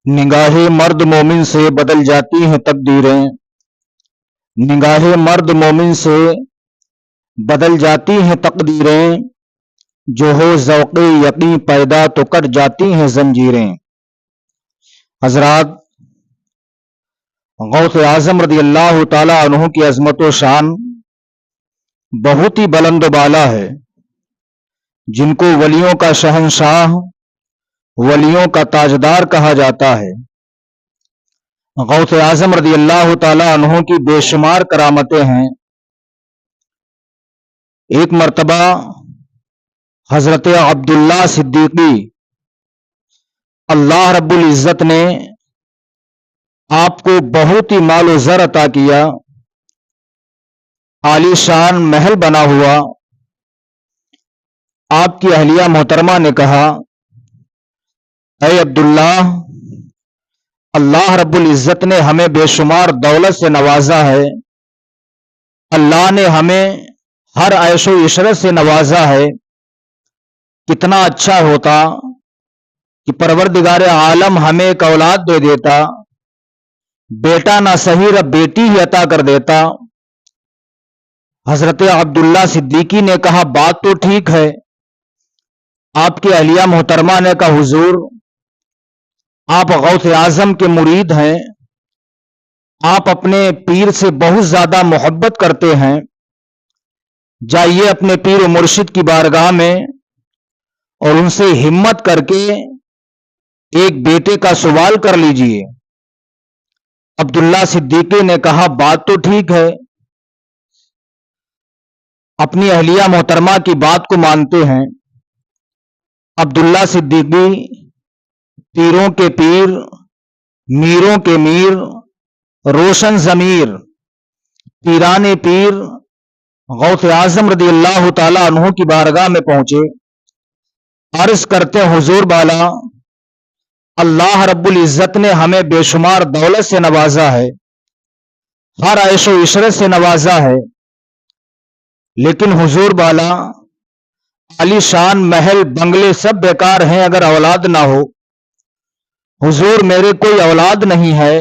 निगाहे मर्द मोमिन से बदल जाती हैं तकदीरें। निगाहे मर्द मोमिन से बदल जाती हैं तकदीरें, जो हो ज़ौक़े यक़ीन पैदा तो कट जाती हैं जंजीरें। हजरात, गौसे आज़म रज़ी अल्लाह ताला अन्हु की अज़मत व शान बहुत ही बुलंद बाला है, जिनको वलियों का शहंशाह, वलियों का ताजदार कहा जाता है। गौसे आज़म रज़ी अल्लाह ताला अन्हु की बेशुमार करामतें हैं। एक मर्तबा हजरत अब्दुल्ला सिद्दीकी अल्लाह रब्बुल इज़्ज़त ने आपको बहुत ही माल व ज़र अता किया, आलीशान महल बना हुआ। आपकी अहलिया मोहतरमा ने कहा, ऐ अब्दुल्ला, अल्लाह रब्बुल इज़्ज़त ने हमें बेशुमार दौलत से नवाजा है, अल्लाह ने हमें हर ऐशो इशरत से नवाजा है। कितना अच्छा होता कि परवरदिगार आलम हमें एक औलाद दे देता, बेटा ना सही रब बेटी ही अता कर देता। हजरत अब्दुल्ला सिद्दीकी ने कहा, बात तो ठीक है। आपकी अहलिया मोहतरमा ने कहा, हुजूर, आप गौसे आजम के मुरीद हैं, आप अपने पीर से बहुत ज्यादा मोहब्बत करते हैं। जाइए अपने पीर व मुर्शिद की बारगाह में और उनसे हिम्मत करके एक बेटे का सवाल कर लीजिए। अब्दुल्ला सिद्दीकी ने कहा, बात तो ठीक है। अपनी अहलिया मोहतरमा की बात को मानते हैं। अब्दुल्ला सिद्दीकी पीरों के पीर, मीरों के मीर, रोशन ज़मीर, पीराने पीर गौसे आज़म रज़ी अल्लाह ताला अन्हु की बारगाह में पहुंचे। अर्ज करते, हुजूर बाला, अल्लाह रब्बुल इज़्ज़त ने हमें बेशुमार दौलत से नवाजा है, हर ऐशो इशरत से नवाजा है, लेकिन हुजूर बाला, आलीशान महल बंगले सब बेकार हैं अगर औलाद ना हो। हुजूर, मेरे कोई औलाद नहीं है,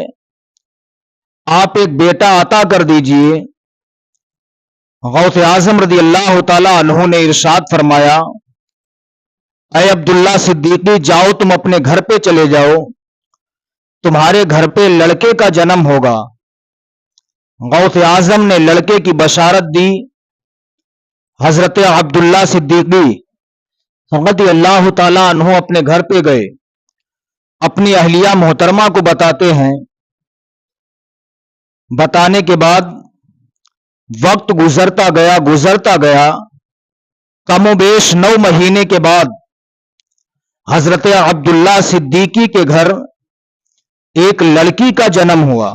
आप एक बेटा अता कर दीजिए। गौसे आज़म रज़ी अल्लाह ताला अन्हु ने इरशाद फरमाया, ऐ अब्दुल्ला सिद्दीकी, जाओ तुम अपने घर पे चले जाओ, तुम्हारे घर पे लड़के का जन्म होगा। गौसे आज़म ने लड़के की बशारत दी। हजरत अब्दुल्ला सिद्दीकी रज़ी अल्लाह ताला अन्हु अपने घर पे गए, अपनी अहलिया मोहतरमा को बताते हैं। बताने के बाद वक्त गुजरता गया। कमोबेश 9 महीने के बाद हजरत अब्दुल्ला सिद्दीकी के घर एक लड़की का जन्म हुआ।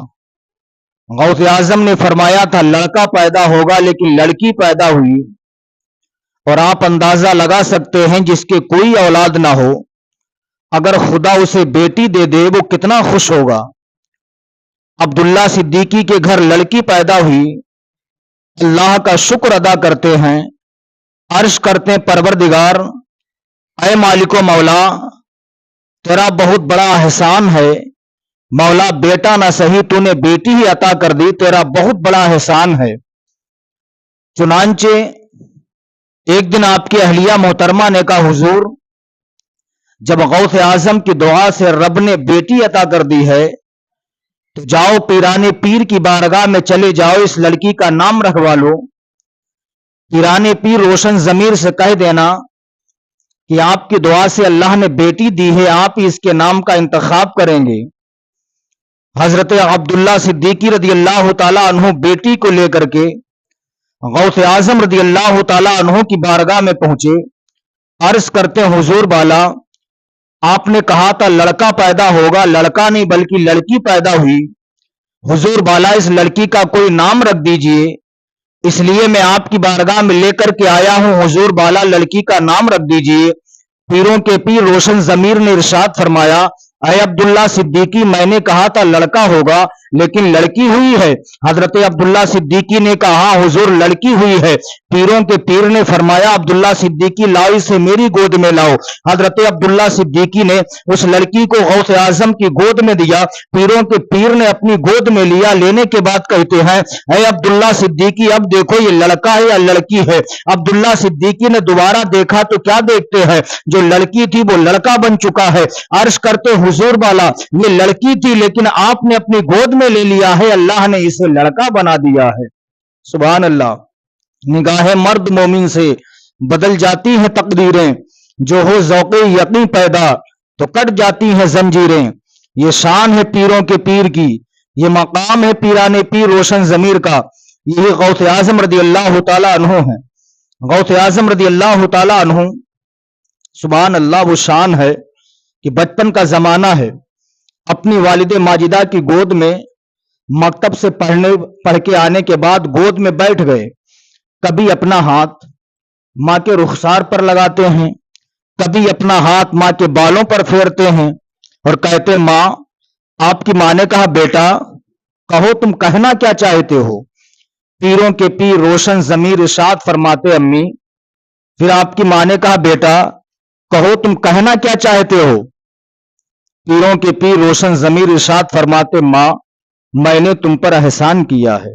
गौसे आजम ने फरमाया था लड़का पैदा होगा, लेकिन लड़की पैदा हुई। और आप अंदाजा लगा सकते हैं, जिसके कोई औलाद ना हो, अगर खुदा उसे बेटी दे दे वो कितना खुश होगा। अब्दुल्ला सिद्दीकी के घर लड़की पैदा हुई। अल्लाह का शुक्र अदा करते हैं, अर्श करते हैं, परवरदिगार, ऐ मालिको मौला, तेरा बहुत बड़ा एहसान है। मौला, बेटा ना सही तूने बेटी ही अता कर दी, तेरा बहुत बड़ा एहसान है। चुनांचे एक दिन आपकी अहलिया मोहतरमा ने कहा, हुजूर, जब गौसे आजम की दुआ से रब ने बेटी अता कर दी है, तो जाओ पीराने पीर की बारगाह में चले जाओ, इस लड़की का नाम रखवा लो। पीराने पीर रोशन जमीर से कह देना कि आपकी दुआ से अल्लाह ने बेटी दी है, आप ही इसके नाम का इंतखाब करेंगे। हजरत अब्दुल्ला सिद्दीकी रज़ी अल्लाह ताला अन्हु बेटी को लेकर के गौसे आजम रज़ी अल्लाह ताला अन्हु की बारगाह में पहुंचे। अर्ज करते, हुजूर बाला, आपने कहा था लड़का पैदा होगा, लड़का नहीं बल्कि लड़की पैदा हुई। हुजूर बाला, इस लड़की का कोई नाम रख दीजिए, इसलिए मैं आपकी बारगाह में लेकर के आया हूं। हुजूर बाला, लड़की का नाम रख दीजिए। पीरों के पीर रोशन जमीर ने इरशाद फरमाया, ऐ अब्दुल्ला सिद्दीकी, मैंने कहा था लड़का होगा, लेकिन लड़की हुई है। हजरत अब्दुल्ला सिद्दीकी ने कहा, हुजूर, लड़की हुई है। پیروں کے پیر نے فرمایا عبداللہ صدیقی لاؤ اسے میری گود میں لاؤ. حضرت عبداللہ صدیقی نے اس لڑکی کو غوث اعظم کی گود میں دیا. پیروں کے پیر نے اپنی گود میں لیا. لینے کے بعد کہتے ہیں اے عبداللہ صدیقی اب دیکھو یہ لڑکا ہے یا لڑکی ہے. عبداللہ صدیقی نے دوبارہ دیکھا تو کیا دیکھتے ہیں, جو لڑکی تھی وہ لڑکا بن چکا ہے. عرض کرتے حضور والا یہ لڑکی تھی لیکن آپ نے اپنی گود میں لے لیا ہے, اللہ نے اسے لڑکا بنا دیا ہے. سبحان اللہ. نگاہ مرد مومن سے بدل جاتی ہیں تقدیریں, جو ہو ذوق یقین پیدا تو کٹ جاتی ہیں زنجیریں. یہ شان ہے پیروں کے پیر کی, یہ مقام ہے پیرانے پیر روشن ضمیر کا. یہی غوث اعظم رضی اللہ تعالی عنہ ہیں. غوث اعظم رضی اللہ تعالی عنہ سبحان اللہ وہ شان ہے کہ بچپن کا زمانہ ہے, اپنی والد ماجدہ کی گود میں مکتب سے پڑھ کے آنے کے بعد گود میں بیٹھ گئے. کبھی اپنا ہاتھ ماں کے رخسار پر لگاتے ہیں, کبھی اپنا ہاتھ ماں کے بالوں پر پھیرتے ہیں اور کہتے ماں. آپ کی ماں نے کہا بیٹا کہو تم کہنا کیا چاہتے ہو. پیروں کے پیر روشن ضمیر ارشاد فرماتے امی. پھر آپ کی ماں نے کہا بیٹا کہو تم کہنا کیا چاہتے ہو. پیروں کے پیر روشن ضمیر ارشاد فرماتے ماں میں نے تم پر احسان کیا ہے.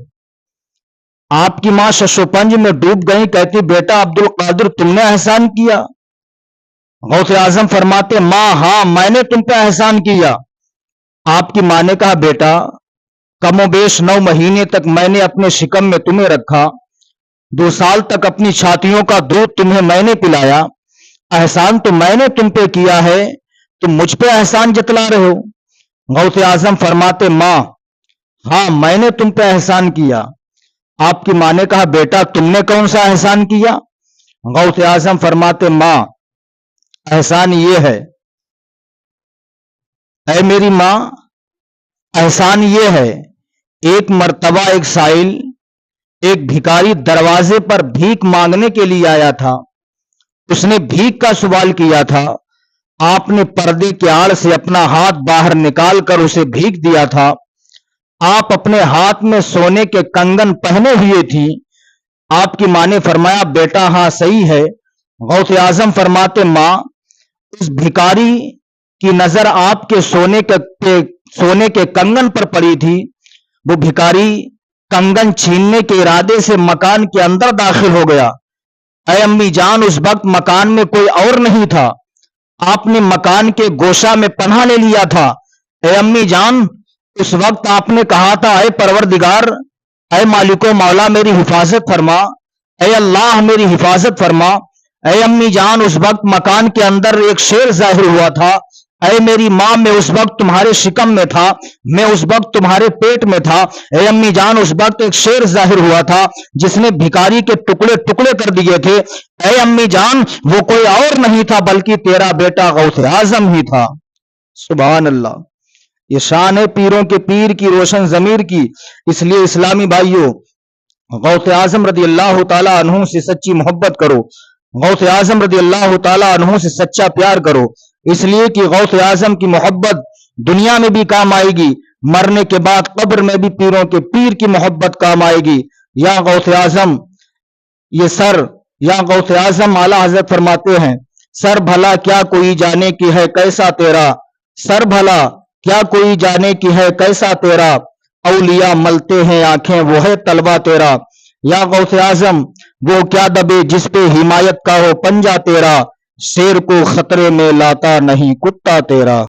آپ کی ماں شش و پنج میں ڈوب گئی, کہتی بیٹا عبد القادر تم نے احسان کیا. غوث اعظم فرماتے ماں ہاں میں نے تم پہ احسان کیا. آپ کی ماں نے کہا بیٹا کم و بیش 9 مہینے تک میں نے اپنے شکم میں تمہیں رکھا, 2 سال تک اپنی چھاتیوں کا دودھ تمہیں میں نے پلایا. احسان تو میں نے تم پہ کیا ہے, تم مجھ پہ احسان جتلا رہے ہو. غوث اعظم فرماتے ماں ہاں میں نے تم پہ احسان کیا. آپ کی ماں نے کہا بیٹا تم نے کون سا احسان کیا. غوث اعظم فرماتے ماں احسان یہ ہے, اے میری ماں احسان یہ ہے, ایک مرتبہ ایک سائل ایک بھکاری دروازے پر بھیک مانگنے کے لیے آیا تھا. اس نے بھیک کا سوال کیا تھا. آپ نے پردے کے آڑ سے اپنا ہاتھ باہر نکال کر اسے بھیک دیا تھا. آپ اپنے ہاتھ میں سونے کے کنگن پہنے ہوئے تھی. آپ کی ماں نے فرمایا بیٹا ہاں صحیح ہے. غوث اعظم فرماتے ماں اس بھکاری کی نظر آپ کے سونے کے کنگن پر پڑی تھی. وہ بھکاری کنگن چھیننے کے ارادے سے مکان کے اندر داخل ہو گیا. اے امی جان اس وقت مکان میں کوئی اور نہیں تھا, آپ نے مکان کے گوشہ میں پناہ لے لیا تھا. اے امی جان اس وقت آپ نے کہا تھا اے پروردگار, اے مالک و مولا میری حفاظت فرما, اے اللہ میری حفاظت فرما. اے امی جان اس وقت مکان کے اندر ایک شیر ظاہر ہوا تھا. اے میری ماں میں اس وقت تمہارے شکم میں تھا, میں اس وقت تمہارے پیٹ میں تھا. اے امی جان اس وقت ایک شیر ظاہر ہوا تھا جس نے بھکاری کے ٹکڑے ٹکڑے کر دیے تھے. اے امی جان وہ کوئی اور نہیں تھا بلکہ تیرا بیٹا غوث اعظم ہی تھا. سبحان اللہ. یہ شان ہے پیروں کے پیر کی روشن ضمیر کی. اس لیے اسلامی بھائیوں غوث اعظم رضی اللہ تعالی عنہ سے سچی محبت کرو, غوث اعظم رضی اللہ تعالی عنہ سے سچا پیار کرو. اس لیے کہ غوث اعظم کی محبت دنیا میں بھی کام آئے گی, مرنے کے بعد قبر میں بھی پیروں کے پیر کی محبت کام آئے گی. یا غوث اعظم یہ سر, یا غوث اعظم اعلیٰ حضرت فرماتے ہیں سر بھلا کیا کوئی جانے کی ہے کیسا تیرا, سر بھلا کیا کوئی جانے کی ہے کیسا تیرا, اولیاء ملتے ہیں آنکھیں وہ ہے طلبہ تیرا. یا غوث اعظم وہ کیا دبے جس پہ حمایت کا ہو پنجہ تیرا, شیر کو خطرے میں لاتا نہیں کتا تیرا.